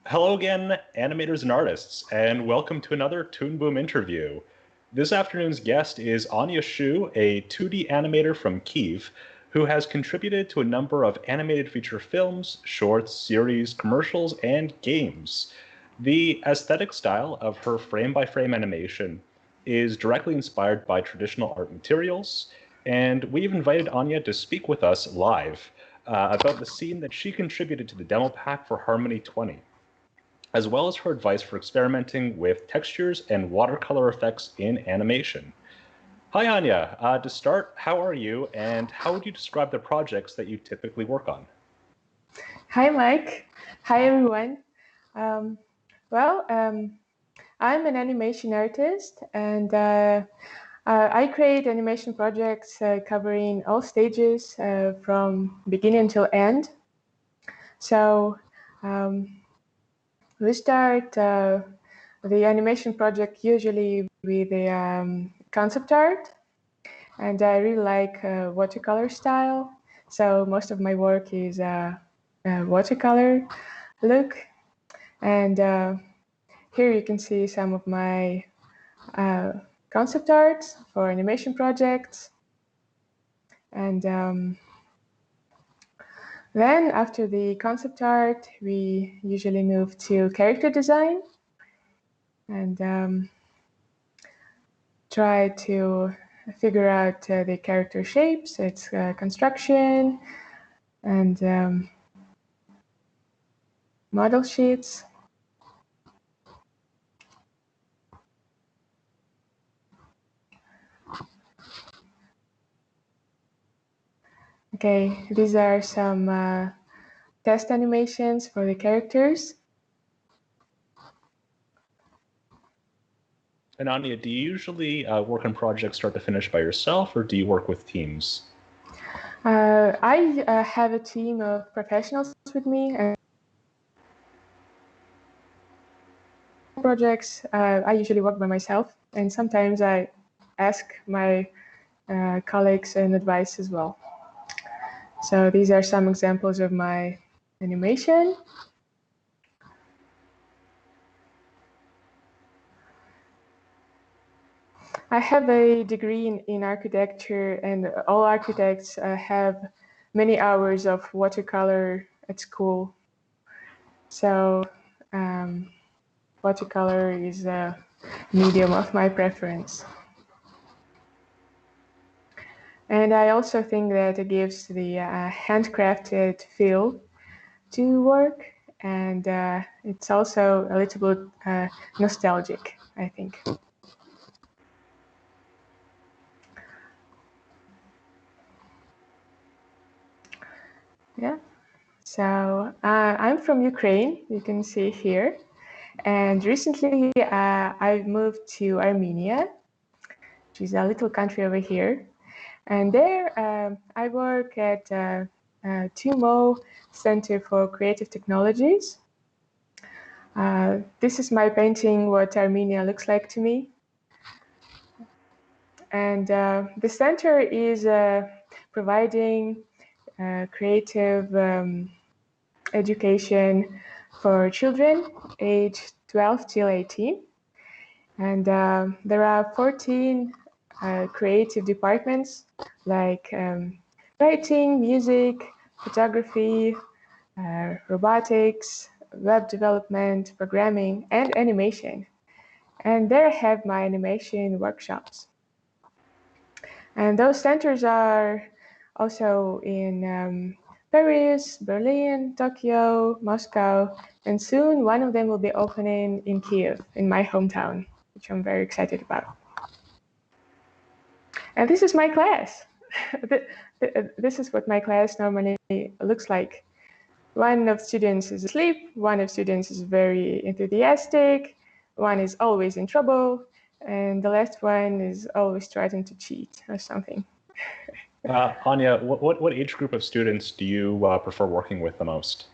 Hello again, animators and artists, and welcome to another Toon Boom interview. This afternoon's guest is Anja Shu, a 2D animator from Kyiv, who has contributed to a number of animated feature films, shorts, series, commercials, and games. The aesthetic style of her frame-by-frame animation is directly inspired by traditional art materials, and we've invited Anja to speak with us live about the scene that she contributed to the demo pack for Harmony 20, as well as her advice for experimenting with textures and watercolor effects in animation. Hi, Anja. To start, how are you, and how would you describe the projects that you typically work on? Hi, Mike. Hi, everyone. I'm an animation artist, and I create animation projects covering all stages from beginning till end. So we start the animation project usually with the concept art, and I really like watercolor style. So most of my work is watercolor look, and here you can see some of my concept art for animation projects. And then after the concept art, we usually move to character design and try to figure out the character shapes, its construction, and model sheets. Okay, these are some test animations for the characters. And Anja, do you usually work on projects start to finish by yourself, or do you work with teams? I have a team of professionals with me. And projects, I usually work by myself, and sometimes I ask my colleagues and advice as well. So these are some examples of my animation. I have a degree in architecture, and all architects have many hours of watercolor at school. So watercolor is a medium of my preference. And I also think that it gives the handcrafted feel to work, and it's also a little bit nostalgic, I think. Yeah, so I'm from Ukraine, you can see here. And recently I've moved to Armenia, which is a little country over here. And there I work at TUMO Center for Creative Technologies. This is my painting, what Armenia looks like to me. And the center is providing creative education for children aged 12 till 18. And there are 14 creative departments like writing, music, photography, robotics, web development, programming, and animation. And there I have my animation workshops. And those centers are also in Paris, Berlin, Tokyo, Moscow, and soon one of them will be opening in Kyiv, in my hometown, which I'm very excited about. And this is my class. This is what my class normally looks like. One of students is asleep, one of students is very enthusiastic, one is always in trouble, and the last one is always trying to cheat or something. Anja, what age group of students do you prefer working with the most?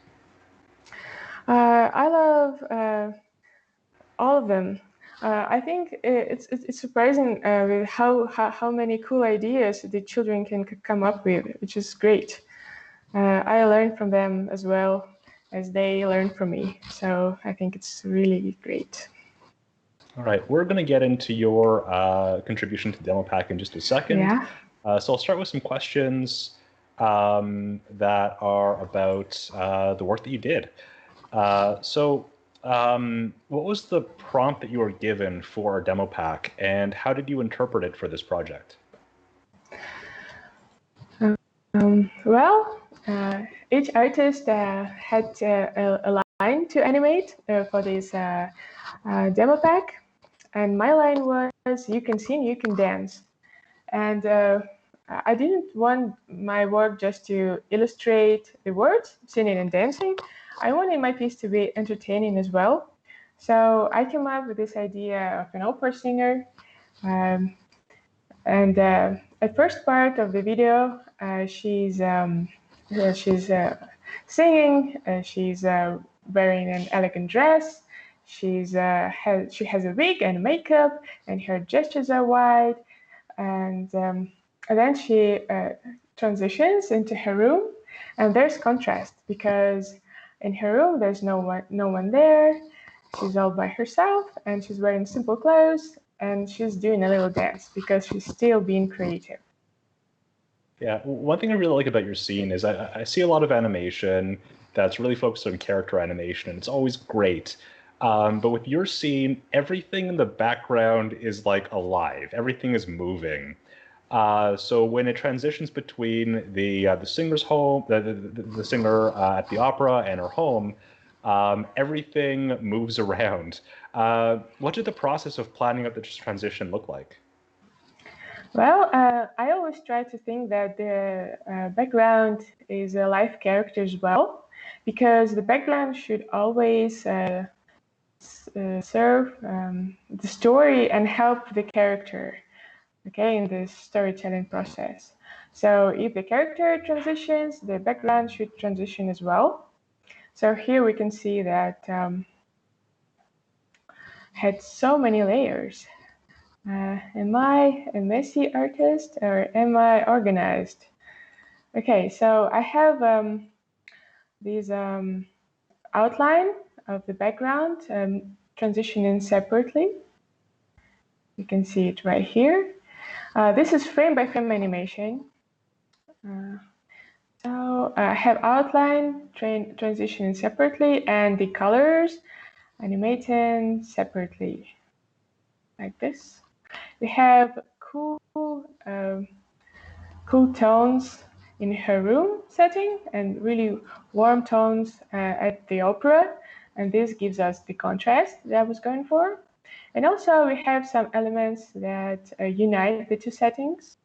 I love all of them. I think it's surprising with how many cool ideas the children can come up with, which is great. I learn from them as well. as they learn from me. So I think it's really great. All right, we're going to get into your contribution to Demo Pack in just a second. Yeah. So I'll start with some questions that are about the work that you did. What was the prompt that you were given for our Demo Pack, and how did you interpret it for this project? Each artist had a line to animate for this Demo Pack. And my line was, you can sing, you can dance. And I didn't want my work just to illustrate the words, singing and dancing. I wanted my piece to be entertaining as well. So I came up with this idea of an opera singer. At first part of the video, she's singing, she's wearing an elegant dress, she has a wig and makeup, and her gestures are wide, and then she transitions into her room, and there's contrast because in her room there's no one there. She's all by herself, and she's wearing simple clothes, and she's doing a little dance because she's still being creative. Yeah, one thing I really like about your scene is I see a lot of animation that's really focused on character animation, and it's always great. But with your scene, everything in the background is like alive. Everything is moving. So when it transitions between the singer's home, the singer at the opera and her home, everything moves around. What did the process of planning out this transition look like? Well, I always try to think that the background is a live character as well, because the background should always serve the story and help the character, okay, in the storytelling process. So if the character transitions, the background should transition as well. So here we can see that had so many layers. Am I a messy artist or am I organized? Okay, so I have these outline of the background transitioning separately. You can see it right here. This is frame by frame animation. So I have outline transitioning separately and the colors animating separately, like this. We have cool tones in her room setting and really warm tones at the opera, and this gives us the contrast that I was going for. And also we have some elements that unite the two settings,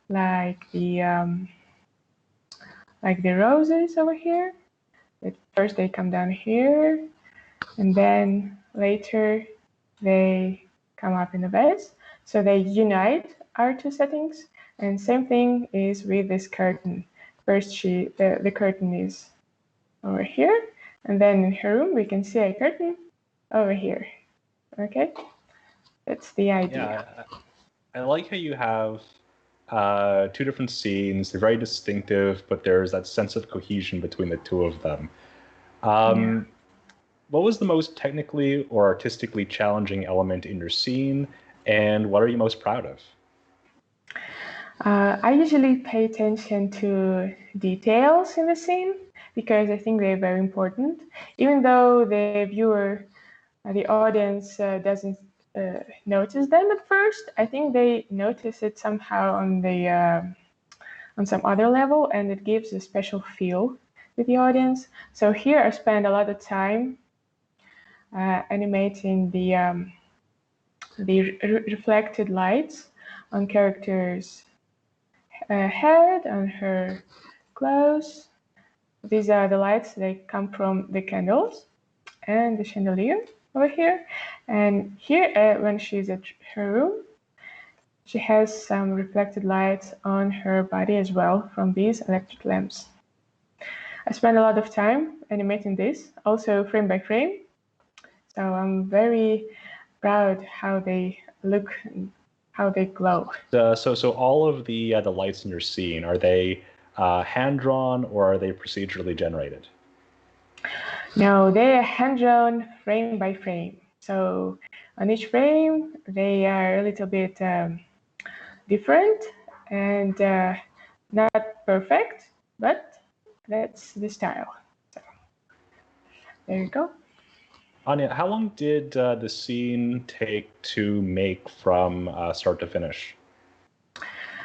like the roses over here. At first they come down here, and then later they come up in the vase. So they unite our two settings, and same thing is with this curtain. First the curtain is over here, and then in her room we can see a curtain over here. Okay, that's the idea. Yeah, I like how you have two different scenes. They're very distinctive, but there's that sense of cohesion between the two of them. What was the most technically or artistically challenging element in your scene, and what are you most proud of? I usually pay attention to details in the scene because I think they're very important. Even though the viewer, the audience doesn't notice them at first, I think they notice it somehow on some other level, and it gives a special feel with the audience. So here I spend a lot of time animating the reflected lights on characters' head, on her clothes. These are the lights that come from the candles and the chandelier over here. And here, when she's at her room, she has some reflected lights on her body as well from these electric lamps. I spend a lot of time animating this, also frame by frame. So I'm very proud how they look, how they glow. So all of the lights in your scene, are they hand drawn or are they procedurally generated? No, they are hand-drawn frame by frame. So on each frame, they are a little bit different and not perfect, but that's the style. So, there you go. Anja, how long did the scene take to make from start to finish?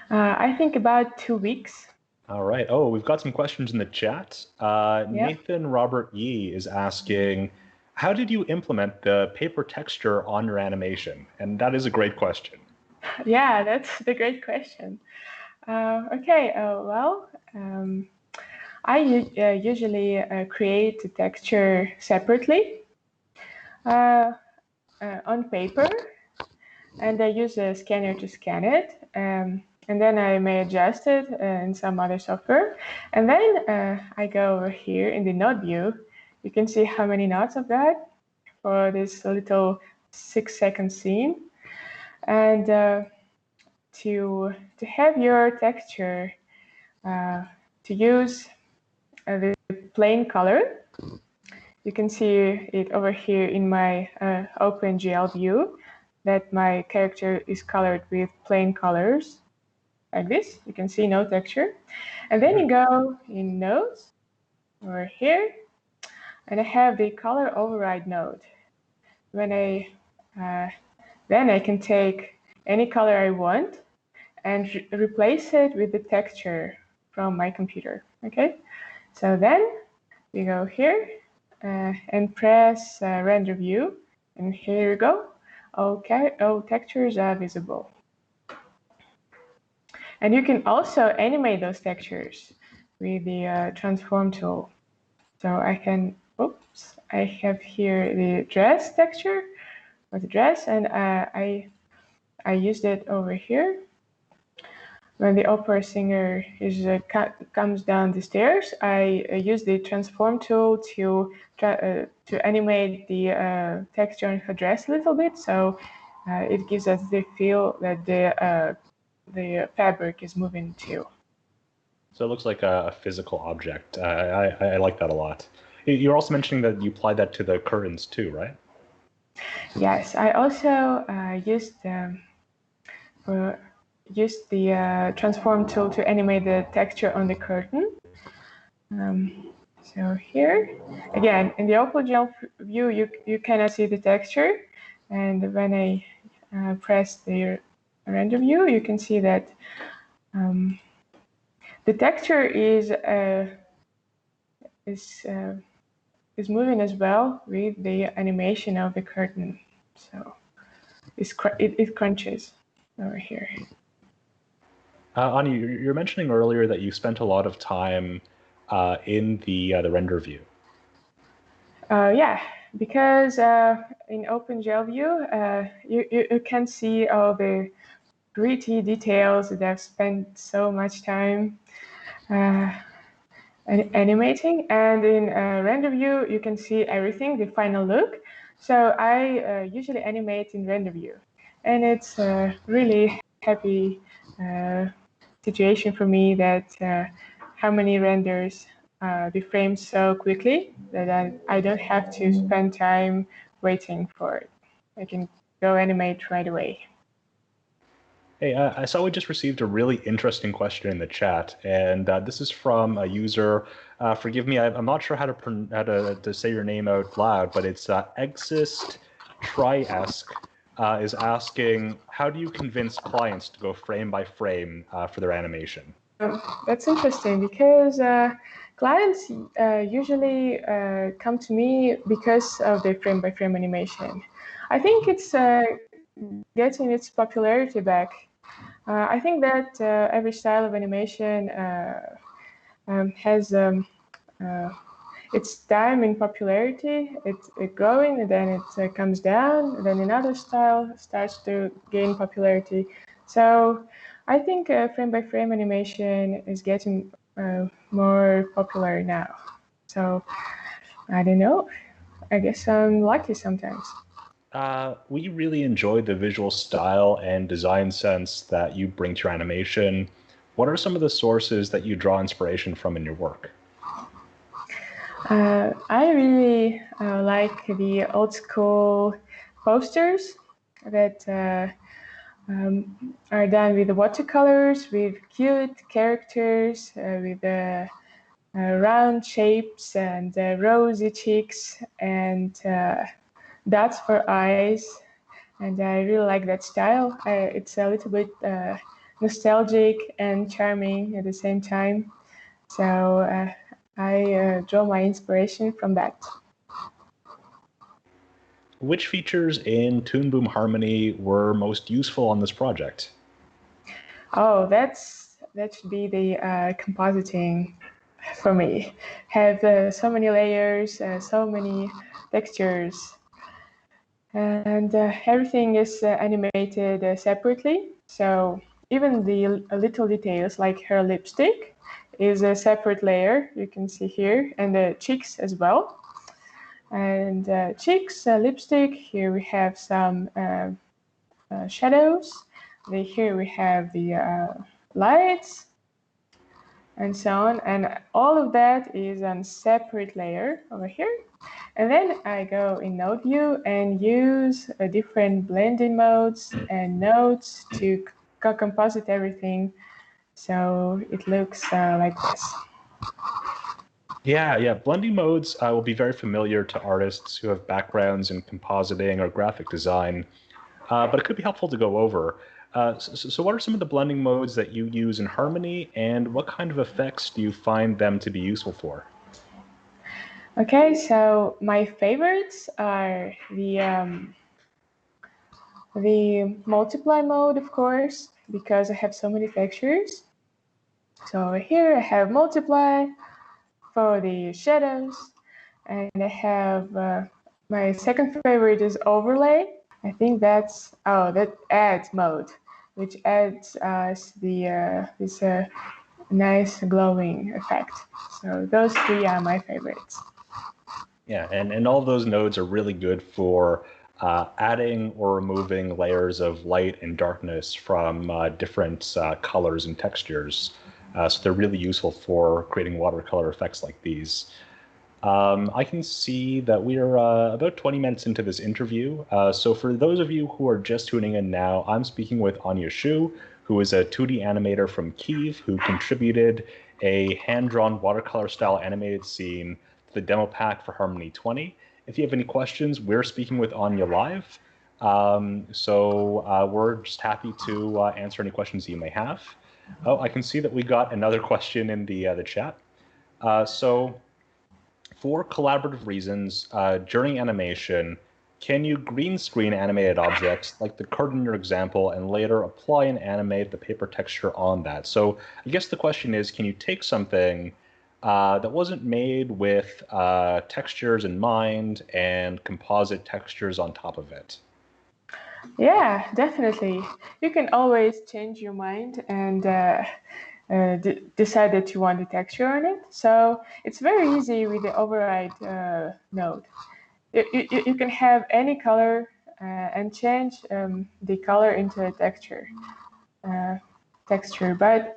I think about 2 weeks. All right. Oh, we've got some questions in the chat. Nathan Robert Yee is asking, how did you implement the paper texture on your animation? And that is a great question. Yeah, that's the great question. Okay, well, I usually create the texture separately on paper, and I use a scanner to scan it. And then I may adjust it in some other software. And then I go over here in the node view. You can see how many nodes I've got for this little 6-second scene. And to have your texture, to use the plain color, you can see it over here in my OpenGL view that my character is colored with plain colors. Like this, you can see no texture. And then you go in nodes over here, and I have the color override node. When then I can take any color I want and replace it with the texture from my computer. Okay, so then we go here and press render view, and here you go. Okay, all textures are visible. And you can also animate those textures with the transform tool. So I can, oops, I have here the dress texture for the dress, and I used it over here. When the opera singer comes down the stairs, I use the transform tool to animate the texture on her dress a little bit, so it gives us the feel that the fabric is moving too. So it looks like a physical object. I like that a lot. You're also mentioning that you applied that to the curtains too, right? Yes, I also used the transform tool to animate the texture on the curtain. So here, again, in the OpenGL view, you cannot see the texture. And when I press the render view, you can see that the texture is moving as well with the animation of the curtain. So it crunches over here. Anja, you're mentioning earlier that you spent a lot of time in the render view. Yeah, because in OpenGL view, you can see all the gritty details that I've spent so much time animating, and in render view, you can see everything, the final look. So I usually animate in render view, and it's a really happy situation for me that how many renders the frames so quickly that I don't have to spend time waiting for it. I can go animate right away. Hey, I saw we just received a really interesting question in the chat, and this is from a user. Forgive me, I'm not sure how to say your name out loud, but it's Exist Triesque is asking, how do you convince clients to go frame by frame for their animation? That's interesting because clients usually come to me because of the frame by frame animation. I think it's getting its popularity back. I think that every style of animation has its time in popularity. It's growing, and then it comes down, and then another style starts to gain popularity. So I think frame by frame animation is getting more popular now. So I don't know. I guess I'm lucky sometimes. We really enjoy the visual style and design sense that you bring to your animation. What are some of the sources that you draw inspiration from in your work? I really like the old school posters that are done with the watercolors, with cute characters, with round shapes and rosy cheeks and dots for eyes. And I really like that style. It's a little bit nostalgic and charming at the same time. So I draw my inspiration from that. Which features in Toon Boom Harmony were most useful on this project? Oh, that should be the compositing for me. Have so many layers, so many textures, and everything is animated separately. So even the little details like her lipstick is a separate layer you can see here, and the cheeks as well. And cheeks, lipstick, here we have some shadows. Here we have the lights and so on. And all of that is on separate layer over here. And then I go in node view and use different blending modes and nodes to composite everything so it looks like this. Yeah. Blending modes will be very familiar to artists who have backgrounds in compositing or graphic design, but it could be helpful to go over. So what are some of the blending modes that you use in Harmony, and what kind of effects do you find them to be useful for? Okay, so my favorites are the multiply mode, of course, because I have so many textures. So here I have multiply for the shadows, and I have my second favorite is overlay. I think that's that adds mode, which adds us this nice glowing effect. So those three are my favorites. Yeah, and all of those nodes are really good for adding or removing layers of light and darkness from different colors and textures. So they're really useful for creating watercolor effects like these. I can see that we are about 20 minutes into this interview. So for those of you who are just tuning in now, I'm speaking with Anja Shu, who is a 2D animator from Kyiv, who contributed a hand-drawn watercolor-style animated scene to the demo pack for Harmony 20. If you have any questions, we're speaking with Anja live. So we're just happy to answer any questions you may have. Oh, I can see that we got another question in the chat. So for collaborative reasons, during animation, can you green screen animated objects like the curtain in your example and later apply and animate the paper texture on that? So I guess the question is, can you take something that wasn't made with textures in mind and composite textures on top of it? Yeah, definitely. You can always change your mind and decide that you want the texture on it. So it's very easy with the override node. You can have any color and change the color into a texture. But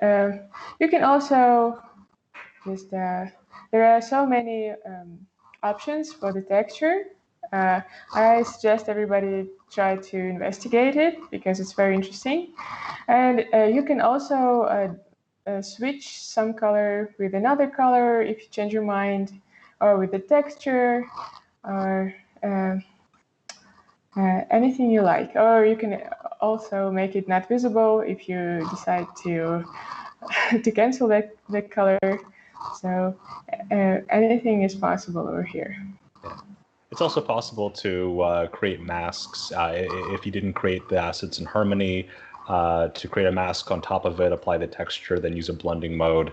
you can also just there are so many options for the texture. I suggest everybody try to investigate it because it's very interesting. And you can also switch some color with another color if you change your mind, or with the texture, or anything you like. Or you can also make it not visible if you decide to to cancel the color. So anything is possible over here. Yeah. It's also possible to create masks if you didn't create the assets in Harmony. To create a mask on top of it, apply the texture, then use a blending mode.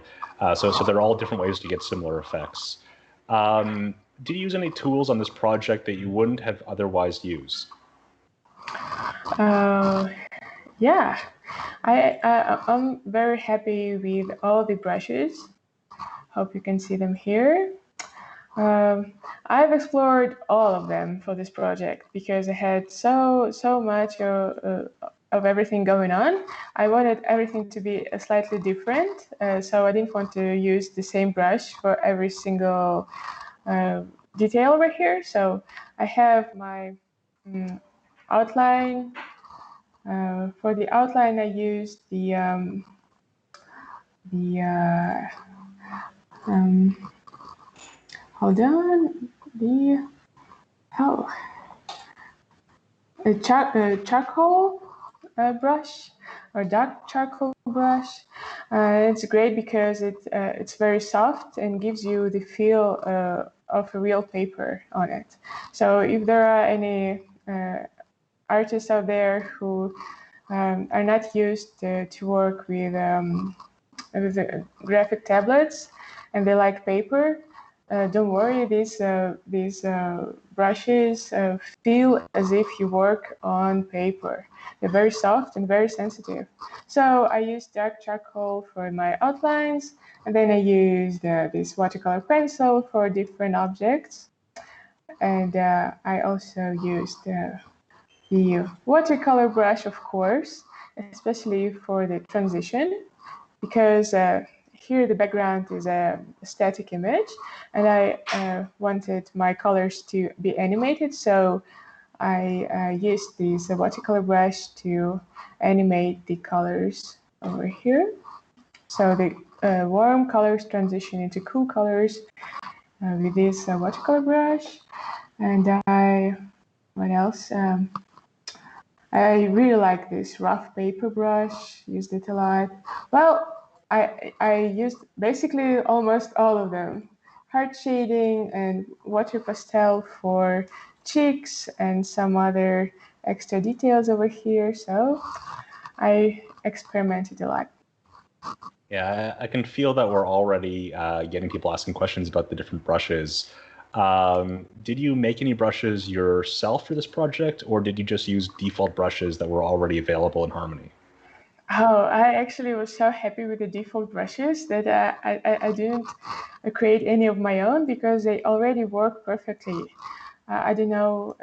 So there are all different ways to get similar effects. Did you use any tools on this project that you wouldn't have otherwise used? Yeah, I'm very happy with all the brushes. Hope you can see them here. I've explored all of them for this project because I had so much of everything going on. I wanted everything to be slightly different, so I didn't want to use the same brush for every single detail over here. So I have my outline. For the outline, I used hold on, a charcoal brush or dark charcoal brush. It's great because it's very soft and gives you the feel of a real paper on it. So if there are any artists out there who are not used to work with graphic tablets and they like paper, don't worry, these brushes feel as if you work on paper. They're very soft and very sensitive. So I used dark charcoal for my outlines, and then I used this watercolor pencil for different objects. And I also used the watercolor brush, of course, especially for the transition, because here the background is a static image, and I wanted my colors to be animated, so I used this watercolor brush to animate the colors over here. So the warm colors transition into cool colors with this watercolor brush. And what else? I really like this rough paper brush, used it a lot. Well, I used basically almost all of them. Heart shading and water pastel for cheeks and some other extra details over here. So I experimented a lot. Yeah, I can feel that we're already getting people asking questions about the different brushes. Did you make any brushes yourself for this project, or did you just use default brushes that were already available in Harmony? Oh, I actually was so happy with the default brushes that I didn't create any of my own because they already work perfectly. I don't know,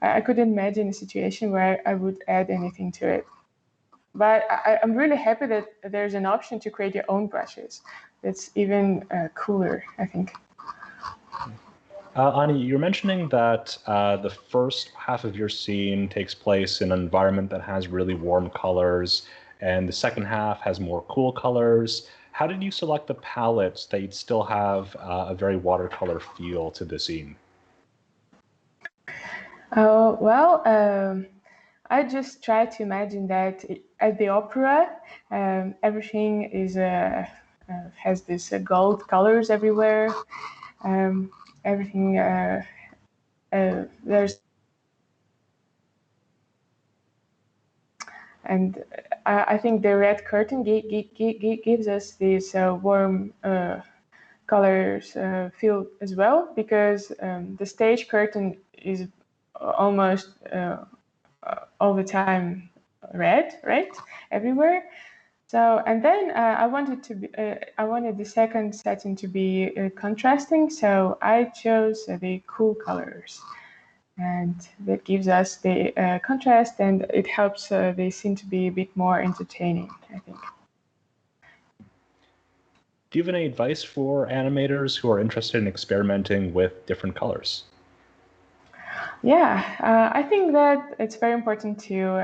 I couldn't imagine a situation where I would add anything to it. But I'm really happy that there's an option to create your own brushes. That's even cooler, I think. Ani, you're mentioning that the first half of your scene takes place in an environment that has really warm colors, and the second half has more cool colors. How did you select the palettes that you'd still have a very watercolor feel to the scene? Well, I just try to imagine that at the opera, everything is has this gold colors everywhere. Everything there's, and I think the red curtain gives us this warm colors feel as well, because the stage curtain is almost all the time red, right, everywhere. So, and then I wanted the second setting to be contrasting, so I chose the cool colors, and that gives us the contrast, and it helps the scene to be a bit more entertaining, I think. Do you have any advice for animators who are interested in experimenting with different colors? Yeah, I think that it's very important to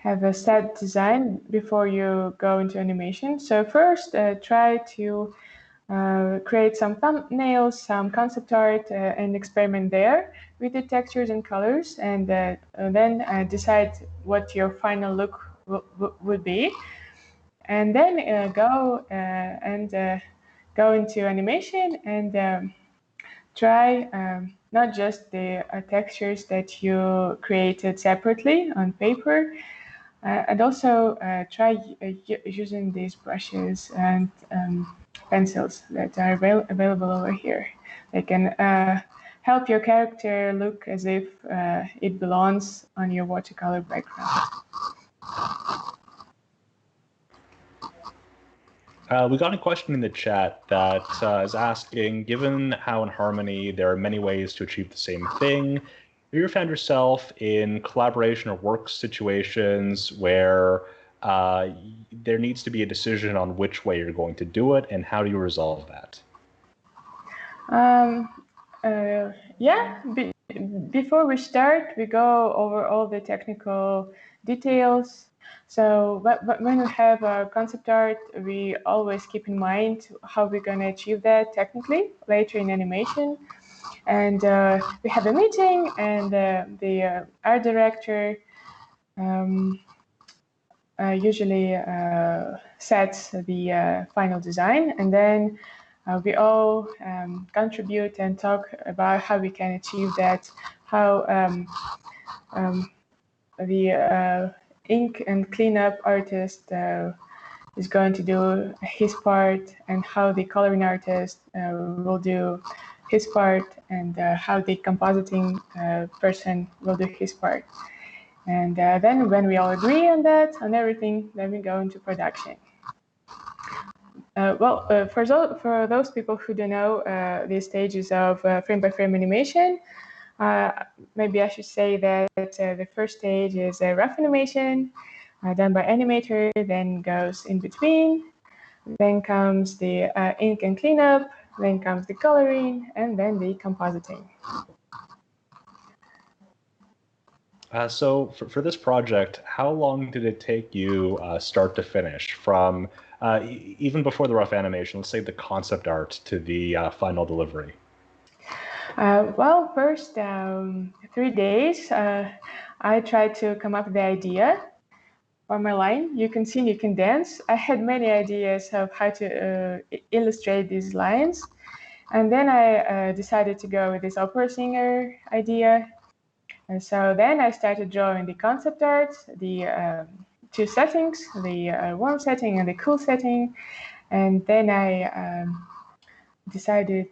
have a set design before you go into animation. So first, try to create some thumbnails, some concept art, and experiment there with the textures and colors, and then decide what your final look would be. And then go into animation and try not just the textures that you created separately on paper, and also try using these brushes and pencils that are available over here. They can help your character look as if it belongs on your watercolor background. We got a question in the chat that is asking, given how in Harmony there are many ways to achieve the same thing, have you ever found yourself in collaboration or work situations where there needs to be a decision on which way you're going to do it, and how do you resolve that? Yeah, before we start, we go over all the technical details. So when we have a concept art, we always keep in mind how we're going to achieve that technically later in animation. And we have a meeting, and the art director usually sets the final design, and then we all contribute and talk about how we can achieve that, how the ink and cleanup artist is going to do his part, and how the coloring artist will do his part, and how the compositing person will do his part. And then when we all agree on that, on everything, then we go into production. For those people who don't know the stages of frame-by-frame animation, maybe I should say that the first stage is a rough animation done by animator, then goes in between, then comes the ink and cleanup, then comes the coloring, and then the compositing. So for this project, how long did it take you start to finish, from even before the rough animation, let's say the concept art, to the final delivery? Well, first 3 days, I tried to come up with the idea for my line. You can sing, you can dance. I had many ideas of how to illustrate these lines. And then I decided to go with this opera singer idea. And so then I started drawing the concept art, the two settings, the warm setting and the cool setting. And then I decided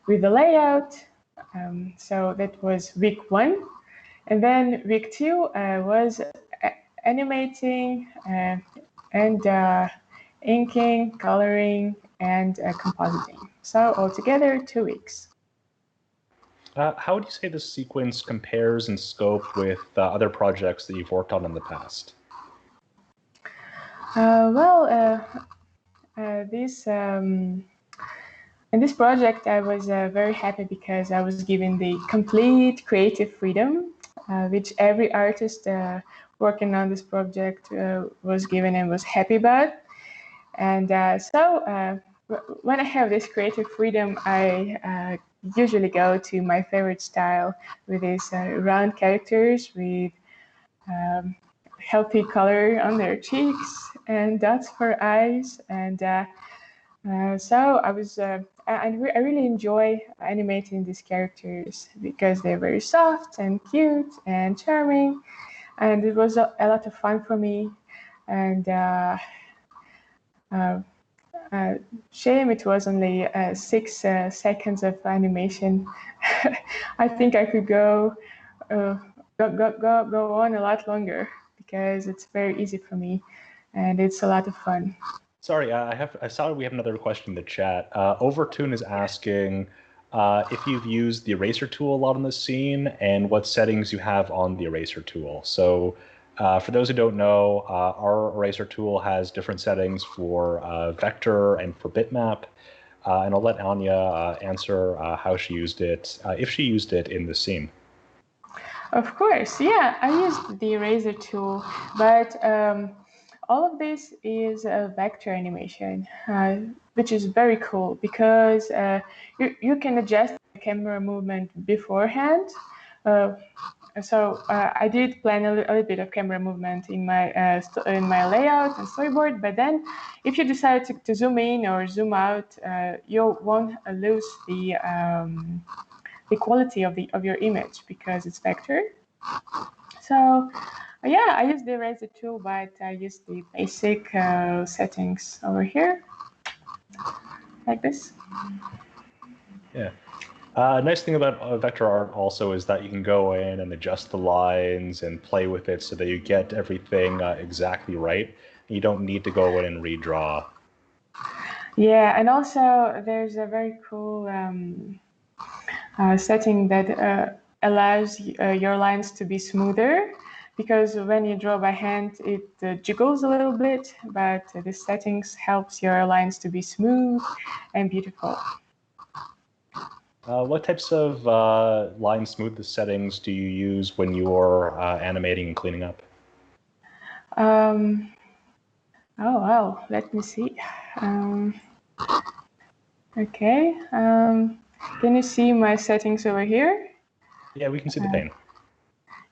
with the layout. So that was week 1. And then week 2 was animating and inking, coloring, and compositing. So altogether 2 weeks. How would you say this sequence compares in scope with other projects that you've worked on in the past? In this project, I was very happy because I was given the complete creative freedom, which every artist working on this project was given and was happy about. And so when I have this creative freedom, I usually go to my favorite style with these round characters with healthy color on their cheeks and dots for eyes. And so I really enjoy animating these characters because they're very soft and cute and charming. And it was a lot of fun for me. And shame it was only 6 seconds of animation. I think I could go on a lot longer because it's very easy for me and it's a lot of fun. Sorry, I saw we have another question in the chat. Overtune is asking if you've used the eraser tool a lot in the scene and what settings you have on the eraser tool. So for those who don't know, our eraser tool has different settings for vector and for bitmap. And I'll let Anja answer how she used it, if she used it in the scene. Of course, yeah, I used the eraser tool, but all of this is a vector animation, which is very cool because you can adjust the camera movement beforehand. So I did plan a little bit of camera movement in my layout and storyboard, but then if you decide to zoom in or zoom out, you won't lose the quality of your image because it's vector. So yeah, I use the eraser tool, but I use the basic settings over here, like this. Yeah. Nice thing about vector art also is that you can go in and adjust the lines and play with it so that you get everything exactly right. You don't need to go in and redraw. Yeah, and also there's a very cool setting that allows your lines to be smoother. because when you draw by hand, it jiggles a little bit, but the settings helps your lines to be smooth and beautiful. What types of line smoothness settings do you use when you're animating and cleaning up? Oh, well, let me see. Okay. Can you see my settings over here? Yeah, we can see the pane.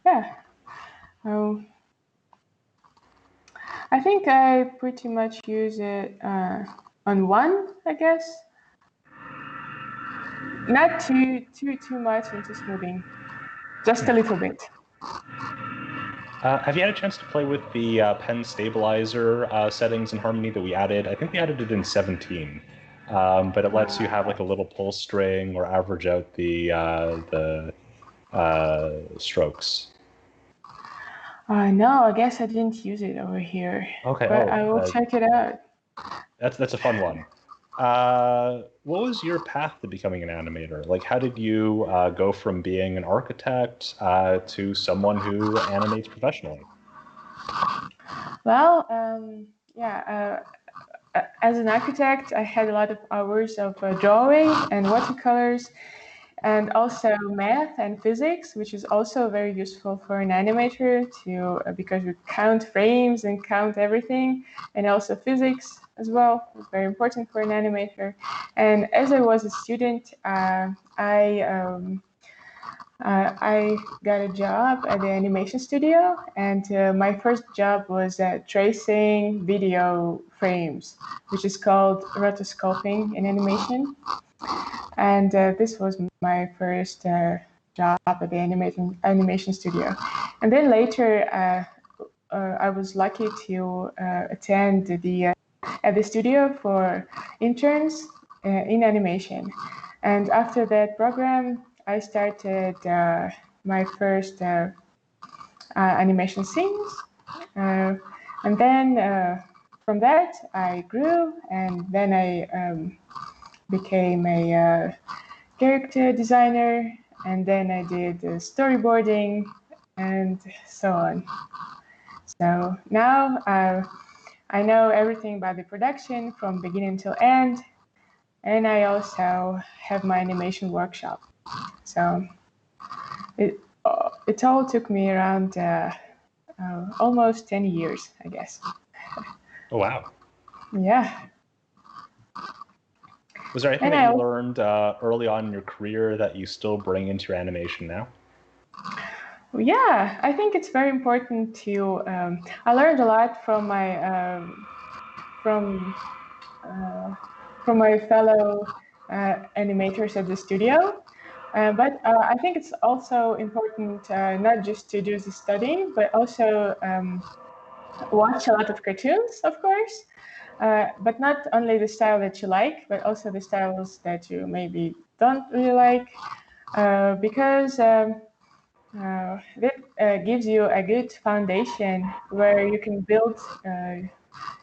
Yeah. I think I pretty much use it on one, I guess. Not too much into smoothing, just a little bit. Have you had a chance to play with the pen stabilizer settings in Harmony that we added? I think we added it in 17, but it lets you have like a little pull string or average out the strokes. No, I guess I didn't use it over here. Okay, but I will check it out. That's a fun one. What was your path to becoming an animator? Like, how did you go from being an architect to someone who animates professionally? Well, yeah, as an architect, I had a lot of hours of drawing and watercolors, and also math and physics, which is also very useful for an animator to because we count frames and count everything, and also physics as well is very important for an animator. And as I was a student, I got a job at the animation studio, and my first job was tracing video frames, which is called rotoscoping in animation. And this was my first job at the animation studio. And then later, I was lucky to attend at the studio for interns in animation. And after that program, I started my first animation scenes. And then from that, I grew, and then I became a character designer, and then I did storyboarding and so on. So now I know everything about the production from beginning till end, and I also have my animation workshop. So it all took me around almost 10 years, I guess. Oh, wow. Yeah. Was there anything that you learned early on in your career that you still bring into your animation now? Yeah, I think it's very important to. I learned a lot from my from my fellow animators at the studio, but I think it's also important not just to do the studying, but also watch a lot of cartoons, of course. But not only the style that you like, but also the styles that you maybe don't really like, because that gives you a good foundation where you can build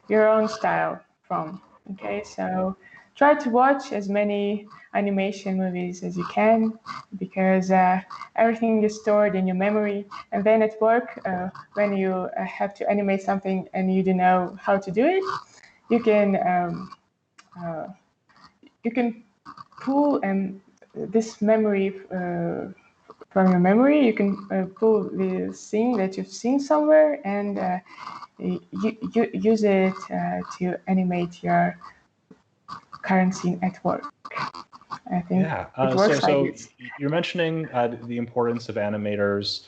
your own style from. Okay, so try to watch as many animation movies as you can, because everything is stored in your memory. And then at work, when you have to animate something and you don't know how to do it, you can pull this memory from your memory. You can pull the scene that you've seen somewhere and you use it to animate your current scene at work. I think it works like this. You're mentioning the importance of animators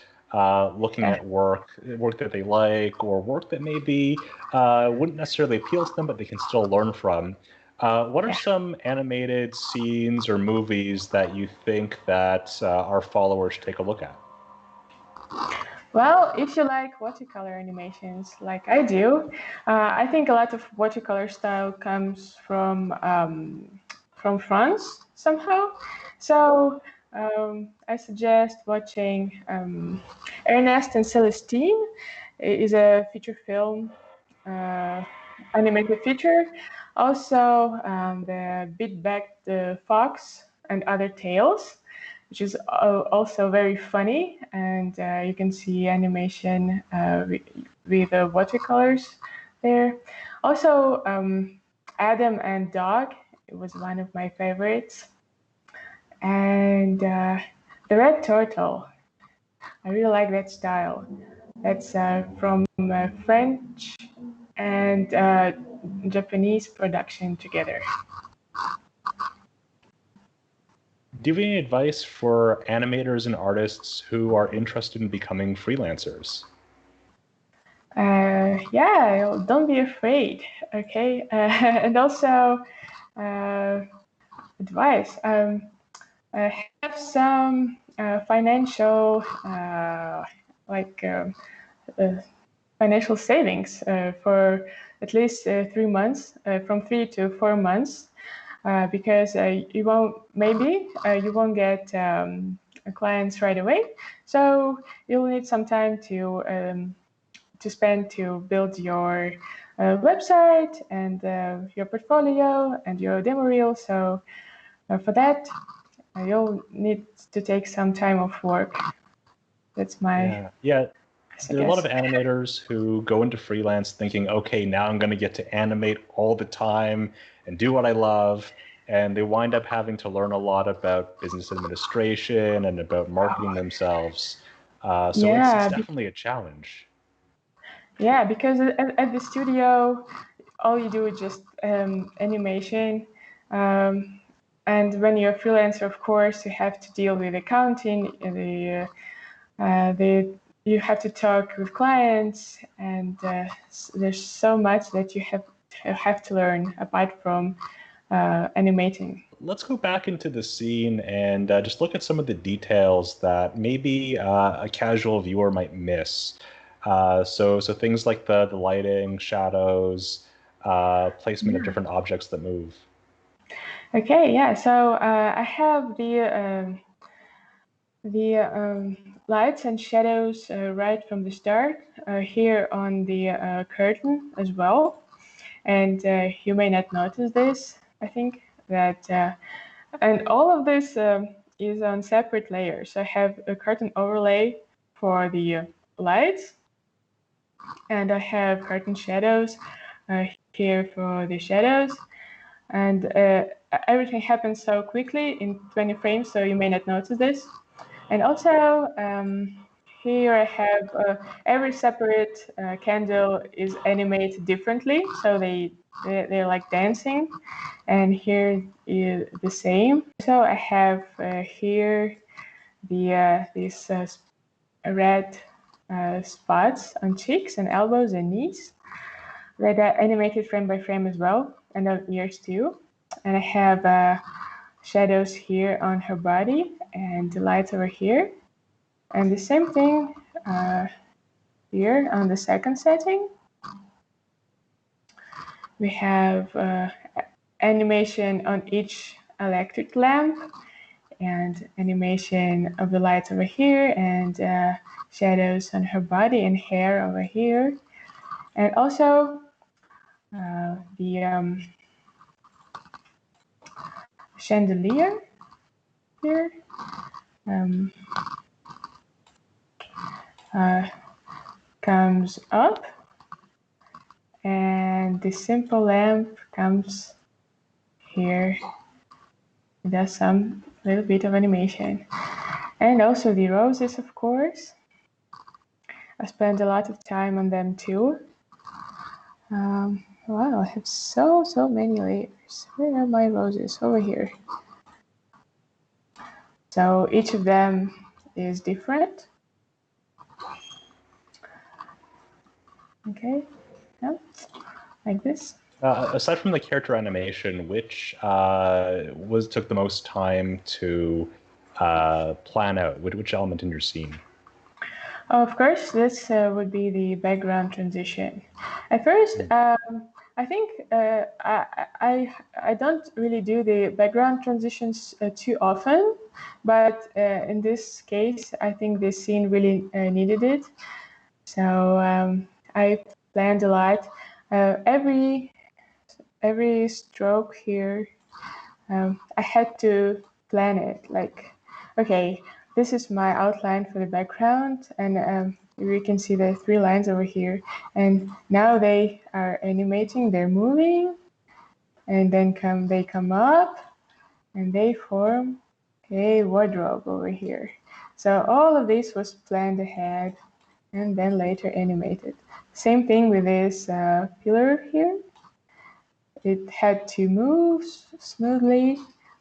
looking at work that they like, or work that maybe wouldn't necessarily appeal to them, but they can still learn from. What are some animated scenes or movies that you think that our followers should take a look at? Well, if you like watercolor animations like I do, I think a lot of watercolor style comes from France somehow. So I suggest watching Ernest and Celestine. It is a feature film, animated feature. Also, the Big Bag the Fox and Other Tales. which is also very funny. And you can see animation with watercolors there. Also, Adam and Dog, it was one of my favorites. And the Red Turtle, I really like that style. That's from French and Japanese production together. Do you have any advice for animators and artists who are interested in becoming freelancers? Yeah, don't be afraid, okay? And also, advice. Have some financial, financial savings for at least 3 months, from 3 to 4 months, because you won't get clients right away. So you'll need some time to spend to build your website and your portfolio and your demo reel. So for that, you'll need to take some time off work. That's my yeah. There are a lot of animators who go into freelance thinking, okay, now I'm going to get to animate all the time and do what I love. And they wind up having to learn a lot about business administration and about marketing themselves. So it's definitely a challenge. Yeah, because at the studio, all you do is just animation. And when you're a freelancer, of course, you have to deal with accounting, you have to talk with clients, and there's so much that you have to learn apart from animating. Let's go back into the scene and just look at some of the details that maybe a casual viewer might miss. So things like the lighting, shadows, placement of different objects that move. Okay, yeah. So I have the lights and shadows right from the start here on the curtain as well. And you may not notice this, I think, that, and all of this is on separate layers. I have a curtain overlay for the lights, and I have curtain shadows here for the shadows. And everything happens so quickly in 20 frames, so you may not notice this. And also, here I have every separate candle is animated differently, so they're like dancing, and here is the same. So I have here these red spots on cheeks and elbows and knees that are animated frame by frame as well, and on ears too. And I have shadows here on her body and the lights over here. And the same thing here on the second setting. We have animation on each electric lamp and animation of the lights over here and shadows on her body and hair over here. And also the chandelier here. Comes up, and the simple lamp comes here. It does some little bit of animation. And also the roses, of course. I spent a lot of time on them too. Wow, I have so many layers. Where are my roses? Over here. So each of them is different. Okay, yeah, like this. Aside from the character animation, which took the most time to plan out? Which element in your scene? Of course, this would be the background transition. At first, I think I don't really do the background transitions too often, but in this case, I think this scene really needed it. So I planned a lot. Every stroke here, I had to plan it. Like, Okay, this is my outline for the background, and you can see the 3 lines over here. And now they are animating, they're moving, and then they come up, and they form a wardrobe over here. So all of this was planned ahead and then later animated. Same thing with this pillar here. It had to move smoothly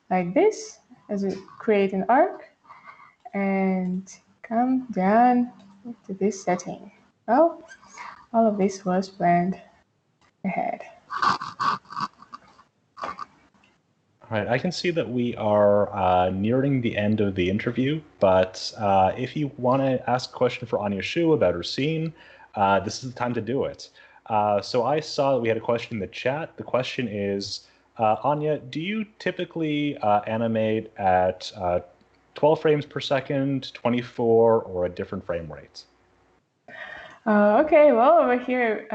like this as we create an arc and come down to this setting. Well, all of this was planned ahead. All right, I can see that we are nearing the end of the interview, but if you want to ask a question for Anja Shu about her scene, this is the time to do it. So I saw that we had a question in the chat. The question is, Anja, do you typically animate at 12 frames per second, 24, or a different frame rate? Okay, well, over here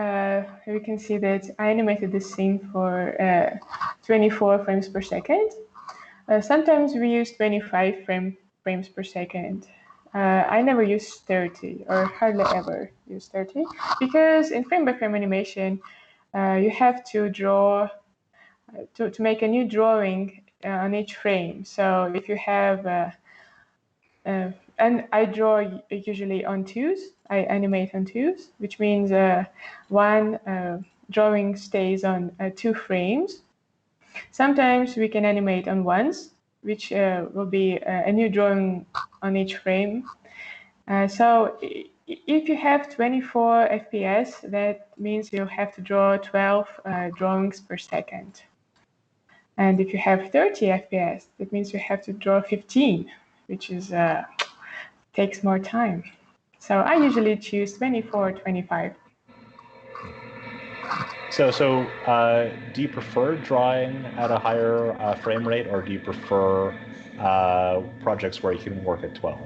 we can see that I animated this scene for 24 frames per second. Sometimes we use 25 frames per second. I never use 30, or hardly ever use 30, because in frame-by-frame animation, you have to draw, to make a new drawing on each frame. So if you have, and I draw usually on twos, I animate on twos, which means one drawing stays on 2 frames. Sometimes we can animate on ones, which will be a new drawing on each frame. So if you have 24 FPS, that means you have to draw 12 drawings per second. And if you have 30 FPS, that means you have to draw 15, which is takes more time. So I usually choose 24 or 25. So do you prefer drawing at a higher frame rate, or do you prefer projects where you can work at 12?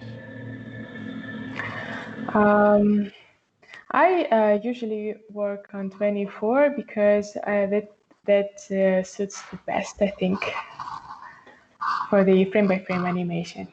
I usually work on 24 because that suits the best, I think, for the frame-by-frame animation.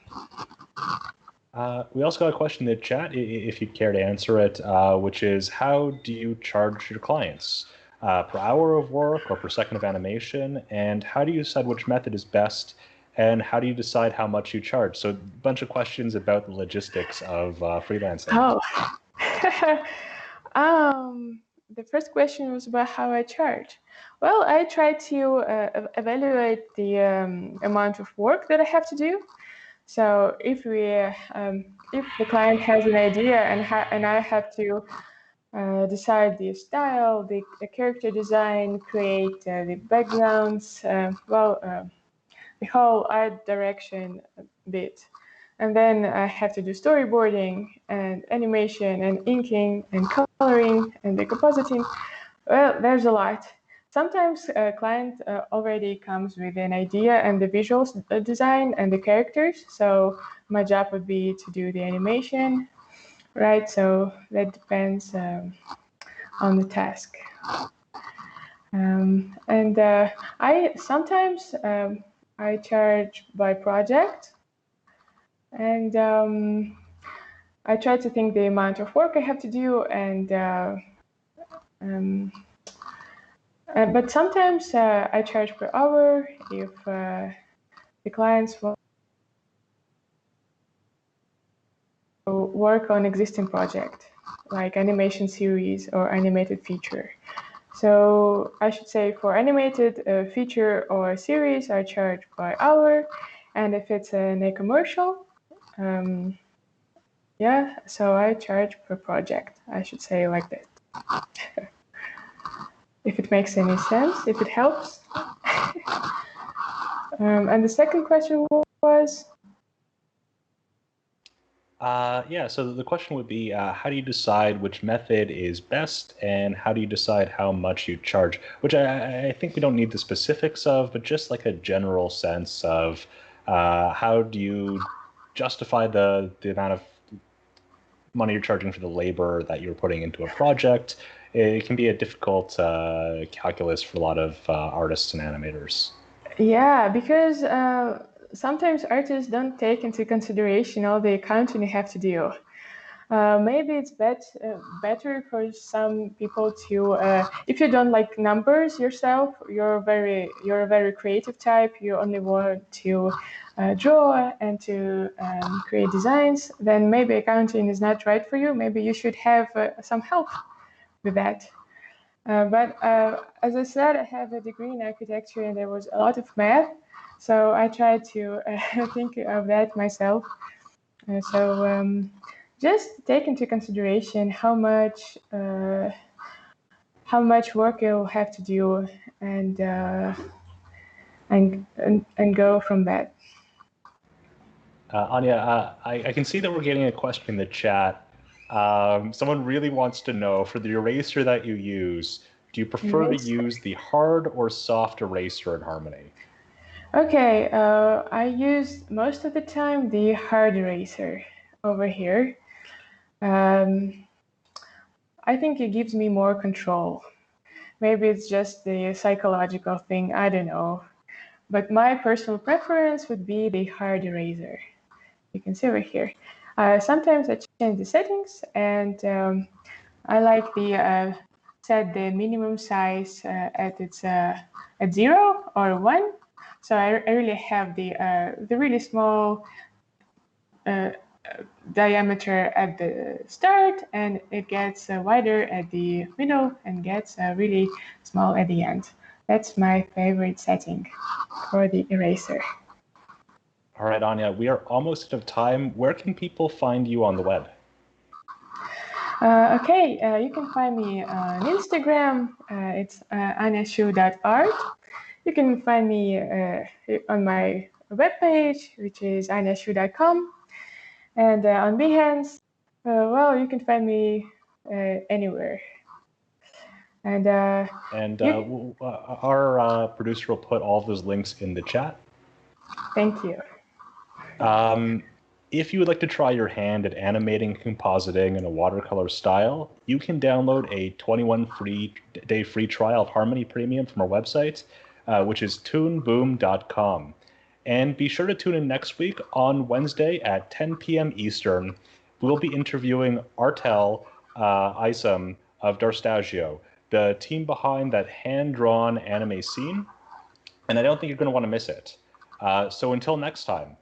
We also got a question in the chat, if you'd care to answer it, which is, how do you charge your clients? Per hour of work or per second of animation? And how do you decide which method is best? And how do you decide how much you charge? So a bunch of questions about the logistics of freelancing. Oh, the first question was about how I charge. Well, I try to evaluate the amount of work that I have to do. So if the client has an idea and I have to decide the style, the character design, create the backgrounds, the whole art direction bit. And then I have to do storyboarding and animation and inking and coloring and decompositing. Well, there's a lot. Sometimes a client already comes with an idea and the visuals design and the characters. So my job would be to do the animation, right? So that depends on the task. I sometimes I charge by project, and I try to think the amount of work I have to do, and but sometimes I charge per hour if the clients will work on existing project, like animation series or animated feature. So I should say for animated feature or series, I charge by hour, and if it's a commercial, yeah, so I charge per project. I should say like that. If it makes any sense, if it helps. And the second question was? Yeah, so the question would be, how do you decide which method is best, and how do you decide how much you charge? Which I think we don't need the specifics of, but just like a general sense of how do you justify the amount of money you're charging for the labor that you're putting into a project. It can be a difficult calculus for a lot of artists and animators. Yeah, because sometimes artists don't take into consideration all the accounting you have to do. Maybe it's better for some people to, if you don't like numbers yourself, you're a very creative type, you only want to draw and to create designs, then maybe accounting is not right for you. Maybe you should have some help with that. But as I said, I have a degree in architecture and there was a lot of math, so I tried to think of that myself. Just take into consideration how much work you'll have to do, and go from that. Anja, I can see that we're getting a question in the chat. Someone really wants to know, for the eraser that you use, do you prefer to use the hard or soft eraser in Harmony? Okay, I use most of the time the hard eraser over here. I think it gives me more control. Maybe it's just the psychological thing, I don't know. But my personal preference would be the hard eraser. You can see over here. Sometimes I change the settings, and I like the set the minimum size at 0 or 1. So I really have the really small diameter at the start, and it gets wider at the middle and gets really small at the end. That's my favorite setting for the eraser. All right, Anja, we are almost out of time. Where can people find you on the web? Okay, you can find me on Instagram. It's anjashu.art. You can find me on my webpage, which is anjashu.com. And on Behance, well, you can find me anywhere. And our producer will put all of those links in the chat. Thank you. If you would like to try your hand at animating, compositing in a watercolor style, you can download a 21-day free trial of Harmony Premium from our website, which is toonboom.com. And be sure to tune in next week on Wednesday at 10 p.m. Eastern. We'll be interviewing Artel Isom of Darstagio, the team behind that hand-drawn anime scene. And I don't think you're going to want to miss it. So until next time,